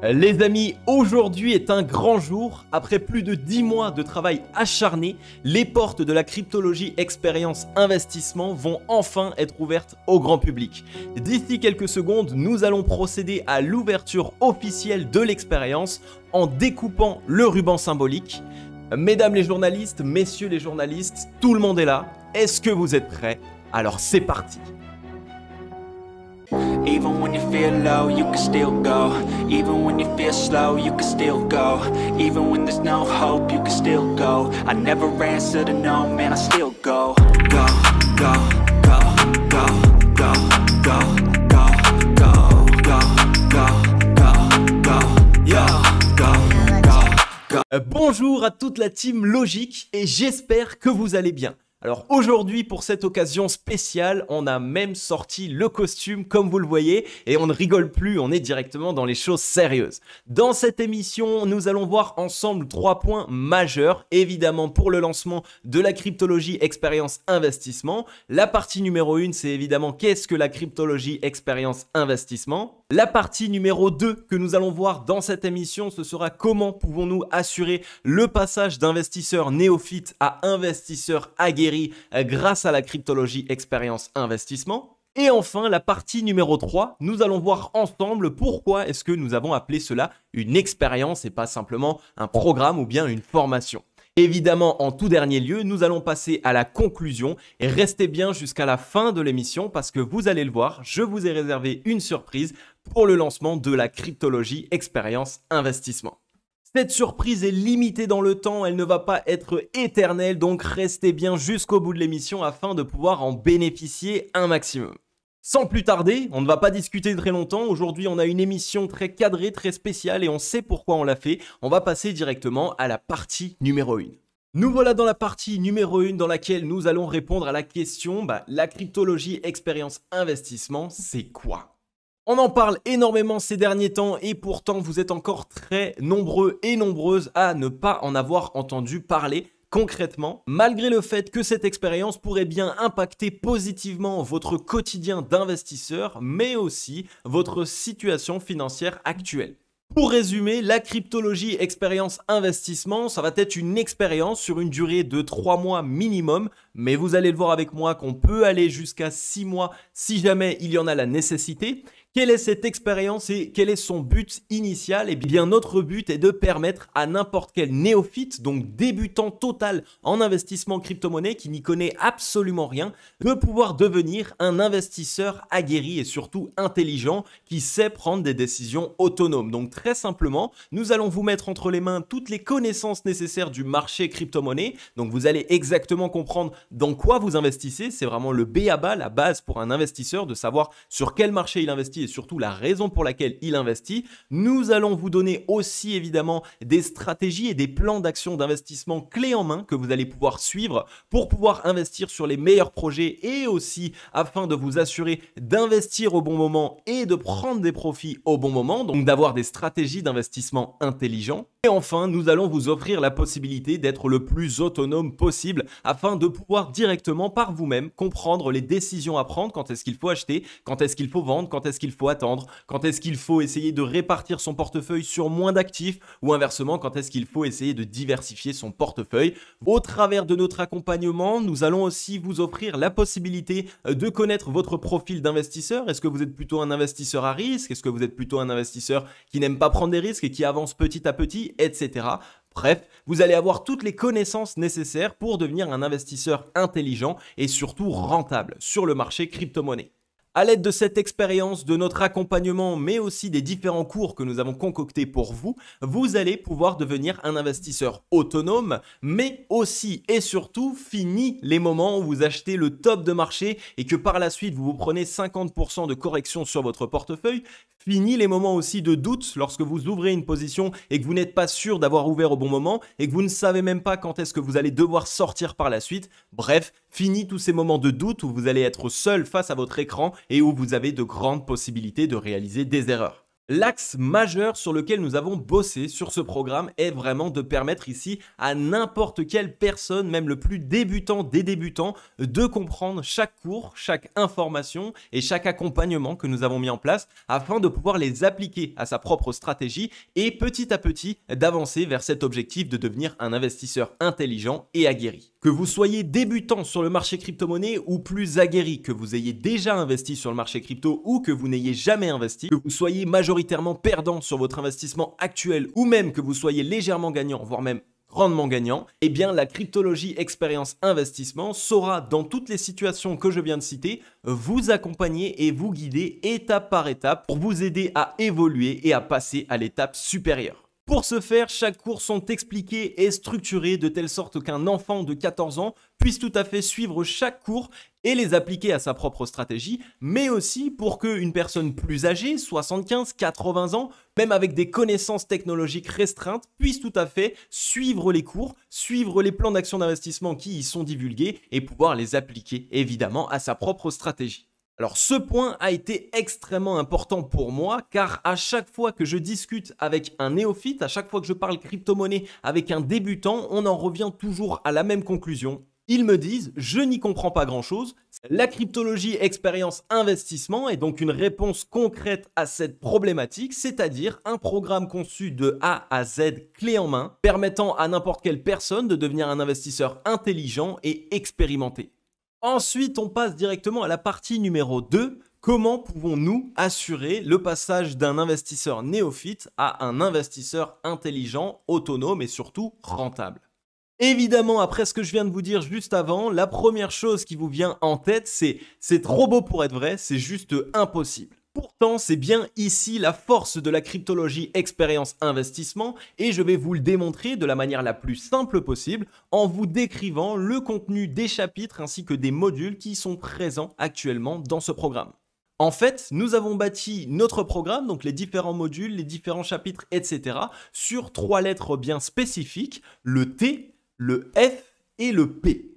Les amis, aujourd'hui est un grand jour. Après plus de 10 mois de travail acharné, les portes de la cryptologie expérience investissement vont enfin être ouvertes au grand public. D'ici quelques secondes, nous allons procéder à l'ouverture officielle de l'expérience en découpant le ruban symbolique. Mesdames les journalistes, messieurs les journalistes, tout le monde est là. Est-ce que vous êtes prêts? Alors c'est parti! Even when you feel low, you can still go. Even when you feel slow, you can still go. Even when there's no hope, you can still go. I never answer to no, man, I still go. Go, go, go, go, go, go, go, go, go, go, go, go, yo, go, go, go. Bonjour à toute la team Logique et j'espère que vous allez bien. Alors aujourd'hui, pour cette occasion spéciale, on a même sorti le costume comme vous le voyez et on ne rigole plus, on est directement dans les choses sérieuses. Dans cette émission, nous allons voir ensemble 3 points majeurs, évidemment pour le lancement de la cryptologie expérience investissement. La partie numéro 1, c'est évidemment qu'est-ce que la cryptologie expérience investissement. La partie numéro 2 que nous allons voir dans cette émission, ce sera comment pouvons-nous assurer le passage d'investisseurs néophytes à investisseurs aguerris grâce à la cryptologie expérience investissement. Et enfin, la partie numéro 3, nous allons voir ensemble pourquoi est-ce que nous avons appelé cela une expérience et pas simplement un programme ou bien une formation. Évidemment, en tout dernier lieu, nous allons passer à la conclusion et restez bien jusqu'à la fin de l'émission parce que vous allez le voir, je vous ai réservé une surprise pour le lancement de la cryptologie expérience investissement. Cette surprise est limitée dans le temps, elle ne va pas être éternelle, donc restez bien jusqu'au bout de l'émission afin de pouvoir en bénéficier un maximum. Sans plus tarder, on ne va pas discuter très longtemps, aujourd'hui on a une émission très cadrée, très spéciale et on sait pourquoi on l'a fait, on va passer directement à la partie numéro 1. Nous voilà dans la partie numéro 1 dans laquelle nous allons répondre à la question, la cryptologie expérience investissement, c'est quoi ? On en parle énormément ces derniers temps et pourtant vous êtes encore très nombreux et nombreuses à ne pas en avoir entendu parler concrètement, malgré le fait que cette expérience pourrait bien impacter positivement votre quotidien d'investisseur, mais aussi votre situation financière actuelle. Pour résumer, la cryptologie expérience investissement, ça va être une expérience sur une durée de 3 mois minimum, mais vous allez le voir avec moi qu'on peut aller jusqu'à 6 mois si jamais il y en a la nécessité. Quelle est cette expérience et quel est son but initial? Eh bien, notre but est de permettre à n'importe quel néophyte, donc débutant total en investissement crypto-monnaie qui n'y connaît absolument rien, de pouvoir devenir un investisseur aguerri et surtout intelligent qui sait prendre des décisions autonomes. Donc très simplement, nous allons vous mettre entre les mains toutes les connaissances nécessaires du marché crypto-monnaie. Donc vous allez exactement comprendre dans quoi vous investissez. C'est vraiment le b.a.-ba, la base pour un investisseur de savoir sur quel marché il investit et surtout la raison pour laquelle il investit. Nous allons vous donner aussi évidemment des stratégies et des plans d'action d'investissement clés en main que vous allez pouvoir suivre pour pouvoir investir sur les meilleurs projets et aussi afin de vous assurer d'investir au bon moment et de prendre des profits au bon moment, donc d'avoir des stratégies d'investissement intelligents. Et enfin, nous allons vous offrir la possibilité d'être le plus autonome possible afin de pouvoir directement par vous-même comprendre les décisions à prendre, quand est-ce qu'il faut acheter, quand est-ce qu'il faut vendre, quand est-ce qu'il faut attendre, quand est-ce qu'il faut essayer de répartir son portefeuille sur moins d'actifs ou inversement, quand est-ce qu'il faut essayer de diversifier son portefeuille. Au travers de notre accompagnement, nous allons aussi vous offrir la possibilité de connaître votre profil d'investisseur. Est-ce que vous êtes plutôt un investisseur à risque? Est-ce que vous êtes plutôt un investisseur qui n'aime pas prendre des risques et qui avance petit à petit, etc. Bref, vous allez avoir toutes les connaissances nécessaires pour devenir un investisseur intelligent et surtout rentable sur le marché crypto-monnaie. À l'aide de cette expérience, de notre accompagnement, mais aussi des différents cours que nous avons concoctés pour vous, vous allez pouvoir devenir un investisseur autonome, mais aussi et surtout, fini les moments où vous achetez le top de marché et que par la suite, vous vous prenez 50% de correction sur votre portefeuille. Fini les moments aussi de doute lorsque vous ouvrez une position et que vous n'êtes pas sûr d'avoir ouvert au bon moment et que vous ne savez même pas quand est-ce que vous allez devoir sortir par la suite. Bref, fini tous ces moments de doute où vous allez être seul face à votre écran et où vous avez de grandes possibilités de réaliser des erreurs. L'axe majeur sur lequel nous avons bossé sur ce programme est vraiment de permettre ici à n'importe quelle personne, même le plus débutant des débutants, de comprendre chaque cours, chaque information et chaque accompagnement que nous avons mis en place afin de pouvoir les appliquer à sa propre stratégie et petit à petit d'avancer vers cet objectif de devenir un investisseur intelligent et aguerri. Que vous soyez débutant sur le marché crypto-monnaie ou plus aguerri, que vous ayez déjà investi sur le marché crypto ou que vous n'ayez jamais investi, que vous soyez majoritairement perdant sur votre investissement actuel ou même que vous soyez légèrement gagnant, voire même grandement gagnant, eh bien la cryptologie expérience investissement saura dans toutes les situations que je viens de citer vous accompagner et vous guider étape par étape pour vous aider à évoluer et à passer à l'étape supérieure. Pour ce faire, chaque cours sont expliqués et structurés de telle sorte qu'un enfant de 14 ans puisse tout à fait suivre chaque cours et les appliquer à sa propre stratégie, mais aussi pour qu'une personne plus âgée, 75, 80 ans, même avec des connaissances technologiques restreintes, puisse tout à fait suivre les cours, suivre les plans d'action d'investissement qui y sont divulgués et pouvoir les appliquer évidemment à sa propre stratégie. Alors ce point a été extrêmement important pour moi car à chaque fois que je discute avec un néophyte, à chaque fois que je parle crypto-monnaie avec un débutant, on en revient toujours à la même conclusion. Ils me disent « je n'y comprends pas grand-chose ». La cryptologie expérience investissement est donc une réponse concrète à cette problématique, c'est-à-dire un programme conçu de A à Z clé en main, permettant à n'importe quelle personne de devenir un investisseur intelligent et expérimenté. Ensuite, on passe directement à la partie numéro 2. Comment pouvons-nous assurer le passage d'un investisseur néophyte à un investisseur intelligent, autonome et surtout rentable? Évidemment, après ce que je viens de vous dire juste avant, la première chose qui vous vient en tête, c'est trop beau pour être vrai, c'est juste impossible. Pourtant, c'est bien ici la force de la cryptologie expérience investissement et je vais vous le démontrer de la manière la plus simple possible en vous décrivant le contenu des chapitres ainsi que des modules qui sont présents actuellement dans ce programme. En fait, nous avons bâti notre programme, donc les différents modules, les différents chapitres, etc. sur 3 lettres bien spécifiques, le T, le F et le P.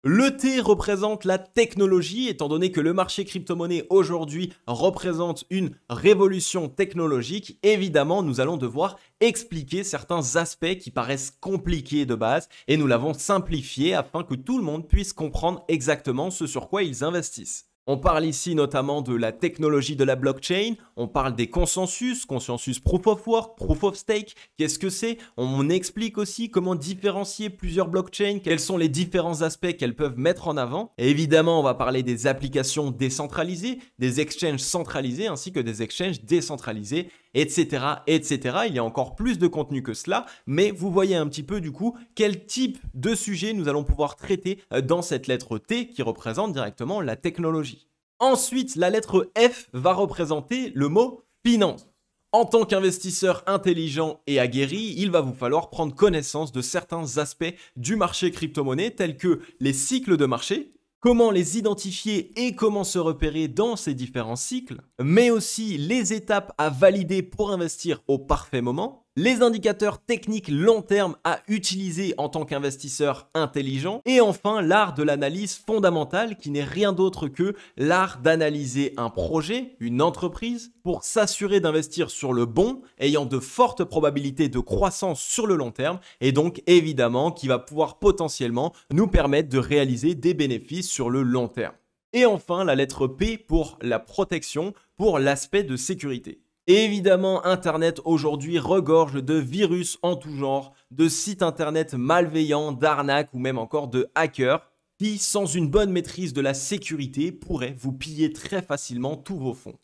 Le T représente la technologie, étant donné que le marché crypto-monnaie aujourd'hui représente une révolution technologique. Évidemment, nous allons devoir expliquer certains aspects qui paraissent compliqués de base et nous l'avons simplifié afin que tout le monde puisse comprendre exactement ce sur quoi ils investissent. On parle ici notamment de la technologie de la blockchain, on parle des consensus, consensus proof of work, proof of stake, qu'est-ce que c'est? On explique aussi comment différencier plusieurs blockchains, quels sont les différents aspects qu'elles peuvent mettre en avant. Et évidemment, on va parler des applications décentralisées, des exchanges centralisés ainsi que des exchanges décentralisés, etc., etc. Il y a encore plus de contenu que cela, mais vous voyez un petit peu du coup quel type de sujet nous allons pouvoir traiter dans cette lettre T qui représente directement la technologie. Ensuite, la lettre F va représenter le mot finance. En tant qu'investisseur intelligent et aguerri, il va vous falloir prendre connaissance de certains aspects du marché crypto-monnaie tels que les cycles de marché, comment les identifier et comment se repérer dans ces différents cycles, mais aussi les étapes à valider pour investir au parfait moment, les indicateurs techniques long terme à utiliser en tant qu'investisseur intelligent, et enfin l'art de l'analyse fondamentale qui n'est rien d'autre que l'art d'analyser un projet, une entreprise, pour s'assurer d'investir sur le bon, ayant de fortes probabilités de croissance sur le long terme, et donc évidemment qui va pouvoir potentiellement nous permettre de réaliser des bénéfices sur le long terme. Et enfin la lettre P pour la protection, pour l'aspect de sécurité. Évidemment, Internet aujourd'hui regorge de virus en tout genre, de sites Internet malveillants, d'arnaques ou même encore de hackers qui, sans une bonne maîtrise de la sécurité, pourraient vous piller très facilement tous vos fonds.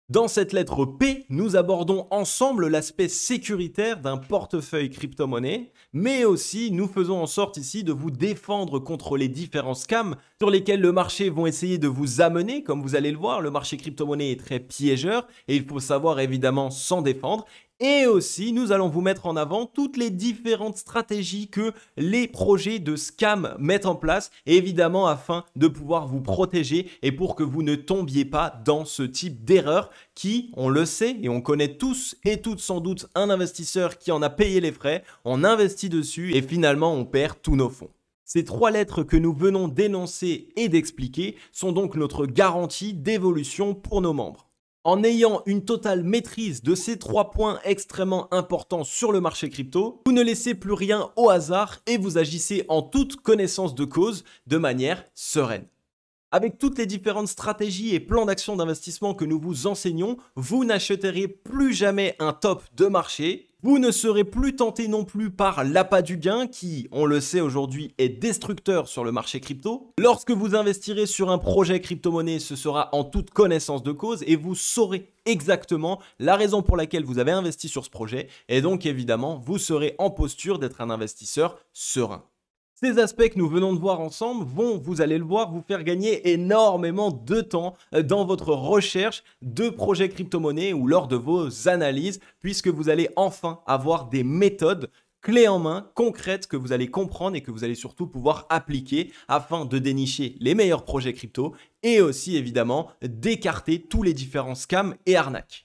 Dans cette lettre P, nous abordons ensemble l'aspect sécuritaire d'un portefeuille crypto-monnaie, mais aussi nous faisons en sorte ici de vous défendre contre les différents scams sur lesquels le marché vont essayer de vous amener. Comme vous allez le voir, le marché crypto-monnaie est très piégeur et il faut savoir évidemment s'en défendre. Et aussi, nous allons vous mettre en avant toutes les différentes stratégies que les projets de scam mettent en place, évidemment afin de pouvoir vous protéger et pour que vous ne tombiez pas dans ce type d'erreur qui, on le sait et on connaît tous et toutes sans doute un investisseur qui en a payé les frais, on investit dessus et finalement on perd tous nos fonds. Ces 3 lettres que nous venons d'énoncer et d'expliquer sont donc notre garantie d'évolution pour nos membres. En ayant une totale maîtrise de ces 3 points extrêmement importants sur le marché crypto, vous ne laissez plus rien au hasard et vous agissez en toute connaissance de cause de manière sereine. Avec toutes les différentes stratégies et plans d'action d'investissement que nous vous enseignons, vous n'achèterez plus jamais un top de marché. Vous ne serez plus tenté non plus par l'appât du gain qui, on le sait aujourd'hui, est destructeur sur le marché crypto. Lorsque vous investirez sur un projet crypto-monnaie, ce sera en toute connaissance de cause et vous saurez exactement la raison pour laquelle vous avez investi sur ce projet et donc évidemment, vous serez en posture d'être un investisseur serein. Ces aspects que nous venons de voir ensemble vont, vous allez le voir, vous faire gagner énormément de temps dans votre recherche de projets crypto-monnaies ou lors de vos analyses, puisque vous allez enfin avoir des méthodes clés en main, concrètes, que vous allez comprendre et que vous allez surtout pouvoir appliquer afin de dénicher les meilleurs projets crypto et aussi évidemment d'écarter tous les différents scams et arnaques.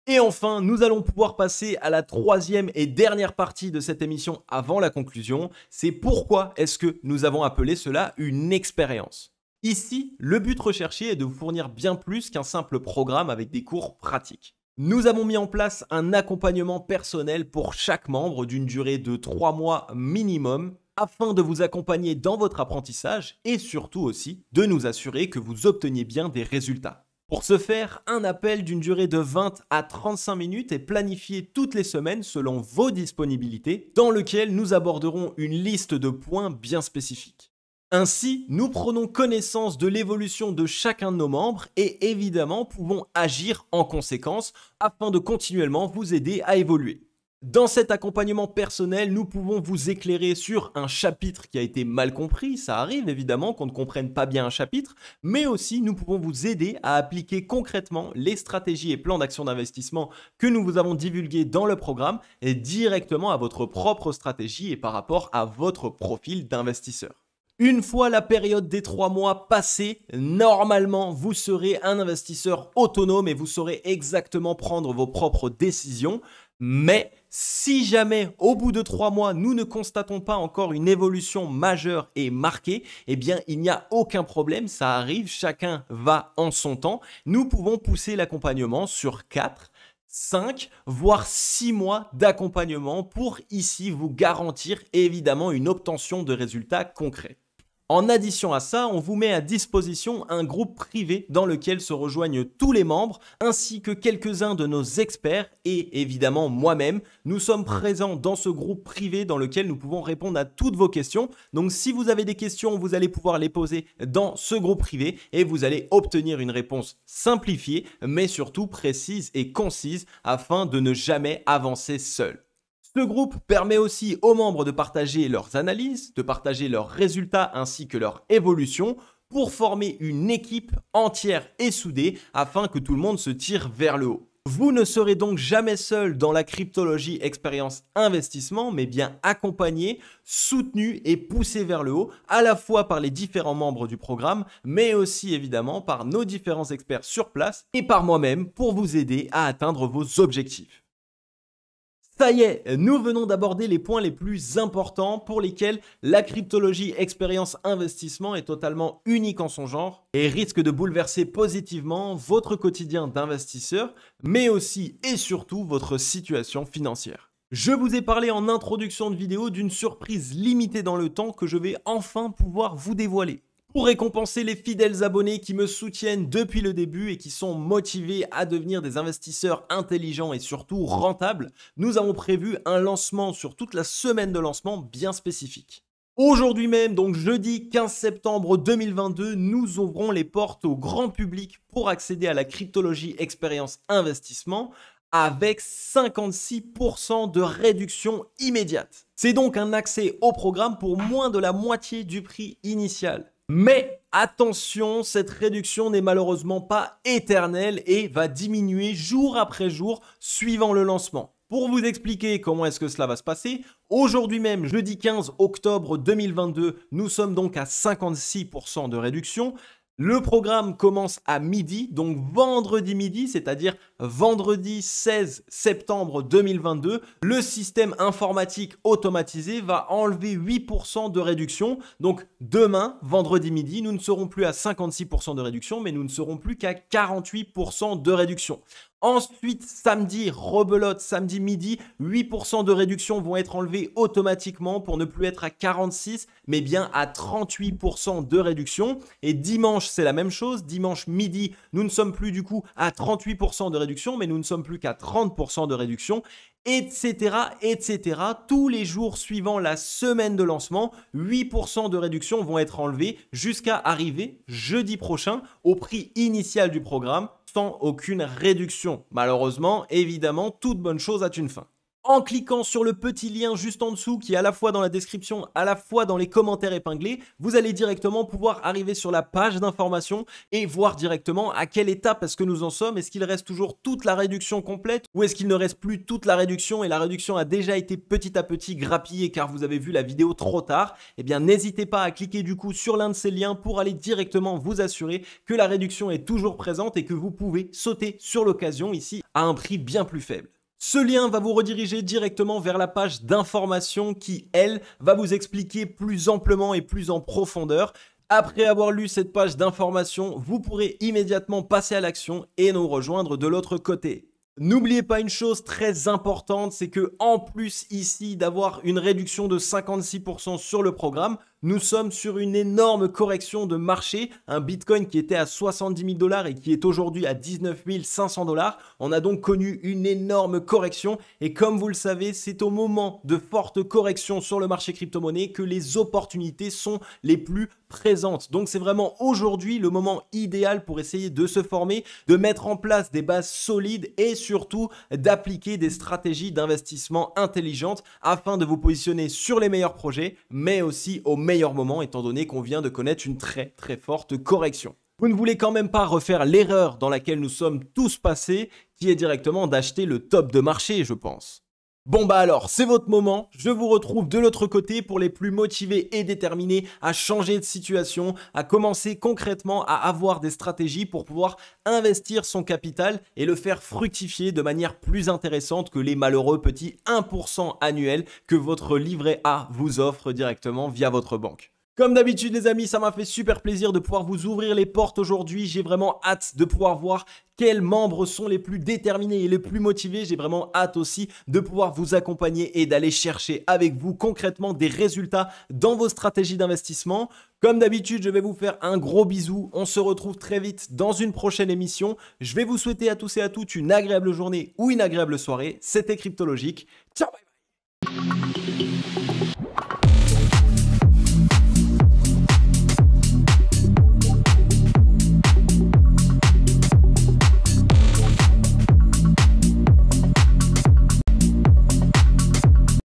Et enfin, nous allons pouvoir passer à la 3e et dernière partie de cette émission avant la conclusion. C'est pourquoi est-ce que nous avons appelé cela une expérience. Ici, le but recherché est de vous fournir bien plus qu'un simple programme avec des cours pratiques. Nous avons mis en place un accompagnement personnel pour chaque membre d'une durée de 3 mois minimum afin de vous accompagner dans votre apprentissage et surtout aussi de nous assurer que vous obteniez bien des résultats. Pour ce faire, un appel d'une durée de 20 à 35 minutes est planifié toutes les semaines selon vos disponibilités, dans lequel nous aborderons une liste de points bien spécifiques. Ainsi, nous prenons connaissance de l'évolution de chacun de nos membres et évidemment pouvons agir en conséquence afin de continuellement vous aider à évoluer. Dans cet accompagnement personnel, nous pouvons vous éclairer sur un chapitre qui a été mal compris, ça arrive évidemment qu'on ne comprenne pas bien un chapitre, mais aussi nous pouvons vous aider à appliquer concrètement les stratégies et plans d'action d'investissement que nous vous avons divulgués dans le programme et directement à votre propre stratégie et par rapport à votre profil d'investisseur. Une fois la période des 3 mois passée, normalement, vous serez un investisseur autonome et vous saurez exactement prendre vos propres décisions. Mais si jamais au bout de 3 mois, nous ne constatons pas encore une évolution majeure et marquée, eh bien il n'y a aucun problème, ça arrive, chacun va en son temps. Nous pouvons pousser l'accompagnement sur 4, 5, voire 6 mois d'accompagnement pour ici vous garantir évidemment une obtention de résultats concrets. En addition à ça, on vous met à disposition un groupe privé dans lequel se rejoignent tous les membres ainsi que quelques-uns de nos experts et évidemment moi-même. Nous sommes présents dans ce groupe privé dans lequel nous pouvons répondre à toutes vos questions. Donc si vous avez des questions, vous allez pouvoir les poser dans ce groupe privé et vous allez obtenir une réponse simplifiée mais surtout précise et concise afin de ne jamais avancer seul. Ce groupe permet aussi aux membres de partager leurs analyses, de partager leurs résultats ainsi que leur évolution pour former une équipe entière et soudée afin que tout le monde se tire vers le haut. Vous ne serez donc jamais seul dans la cryptologie expérience investissement, mais bien accompagné, soutenu et poussé vers le haut, à la fois par les différents membres du programme, mais aussi évidemment par nos différents experts sur place et par moi-même pour vous aider à atteindre vos objectifs. Ça y est, nous venons d'aborder les points les plus importants pour lesquels la cryptologie expérience investissement est totalement unique en son genre et risque de bouleverser positivement votre quotidien d'investisseur, mais aussi et surtout votre situation financière. Je vous ai parlé en introduction de vidéo d'une surprise limitée dans le temps que je vais enfin pouvoir vous dévoiler. Pour récompenser les fidèles abonnés qui me soutiennent depuis le début et qui sont motivés à devenir des investisseurs intelligents et surtout rentables, nous avons prévu un lancement sur toute la semaine de lancement bien spécifique. Aujourd'hui même, donc jeudi 15 septembre 2022, nous ouvrons les portes au grand public pour accéder à la cryptologie expérience investissement avec 56% de réduction immédiate. C'est donc un accès au programme pour moins de la moitié du prix initial. Mais attention, cette réduction n'est malheureusement pas éternelle et va diminuer jour après jour suivant le lancement. Pour vous expliquer comment est-ce que cela va se passer, aujourd'hui même, jeudi 15 octobre 2022, nous sommes donc à 56% de réduction. Le programme commence à midi, donc vendredi midi, c'est-à-dire vendredi 16 septembre 2022, le système informatique automatisé va enlever 8% de réduction. Donc demain, vendredi midi, nous ne serons plus à 56% de réduction, mais nous ne serons plus qu'à 48% de réduction. Ensuite, samedi, rebelote, samedi midi, 8% de réduction vont être enlevés automatiquement pour ne plus être à 46, mais bien à 38% de réduction. Et dimanche, c'est la même chose. Dimanche midi, nous ne sommes plus du coup à 38% de réduction, mais nous ne sommes plus qu'à 30% de réduction. Etc., etc. Tous les jours suivant la semaine de lancement, 8% de réduction vont être enlevés jusqu'à arriver jeudi prochain au prix initial du programme sans aucune réduction. Malheureusement, évidemment, toute bonne chose a une fin. En cliquant sur le petit lien juste en dessous qui est à la fois dans la description, à la fois dans les commentaires épinglés, vous allez directement pouvoir arriver sur la page d'information et voir directement à quelle étape est-ce que nous en sommes. Est-ce qu'il reste toujours toute la réduction complète ou est-ce qu'il ne reste plus toute la réduction et la réduction a déjà été petit à petit grappillée car vous avez vu la vidéo trop tard? Eh bien, n'hésitez pas à cliquer du coup sur l'un de ces liens pour aller directement vous assurer que la réduction est toujours présente et que vous pouvez sauter sur l'occasion ici à un prix bien plus faible. Ce lien va vous rediriger directement vers la page d'information qui, elle, va vous expliquer plus amplement et plus en profondeur. Après avoir lu cette page d'information, vous pourrez immédiatement passer à l'action et nous rejoindre de l'autre côté. N'oubliez pas une chose très importante, c'est que en plus ici d'avoir une réduction de 56% sur le programme, nous sommes sur une énorme correction de marché. Un Bitcoin qui était à 70 000 $ et qui est aujourd'hui à 19 500 $. On a donc connu une énorme correction et comme vous le savez, c'est au moment de fortes corrections sur le marché crypto-monnaie que les opportunités sont les plus présentes. Donc c'est vraiment aujourd'hui le moment idéal pour essayer de se former, de mettre en place des bases solides et surtout d'appliquer des stratégies d'investissement intelligentes afin de vous positionner sur les meilleurs projets, mais aussi au meilleur moment étant donné qu'on vient de connaître une très forte correction. Vous ne voulez quand même pas refaire l'erreur dans laquelle nous sommes tous passés, qui est directement d'acheter le top de marché, je pense. Bon bah alors, c'est votre moment, je vous retrouve de l'autre côté pour les plus motivés et déterminés à changer de situation, à commencer concrètement à avoir des stratégies pour pouvoir investir son capital et le faire fructifier de manière plus intéressante que les malheureux petits 1% annuels que votre livret A vous offre directement via votre banque. Comme d'habitude les amis, ça m'a fait super plaisir de pouvoir vous ouvrir les portes aujourd'hui. J'ai vraiment hâte de pouvoir voir quels membres sont les plus déterminés et les plus motivés. J'ai vraiment hâte aussi de pouvoir vous accompagner et d'aller chercher avec vous concrètement des résultats dans vos stratégies d'investissement. Comme d'habitude, je vais vous faire un gros bisou. On se retrouve très vite dans une prochaine émission. Je vais vous souhaiter à tous et à toutes une agréable journée ou une agréable soirée. C'était Cryptologique. Ciao, bye bye.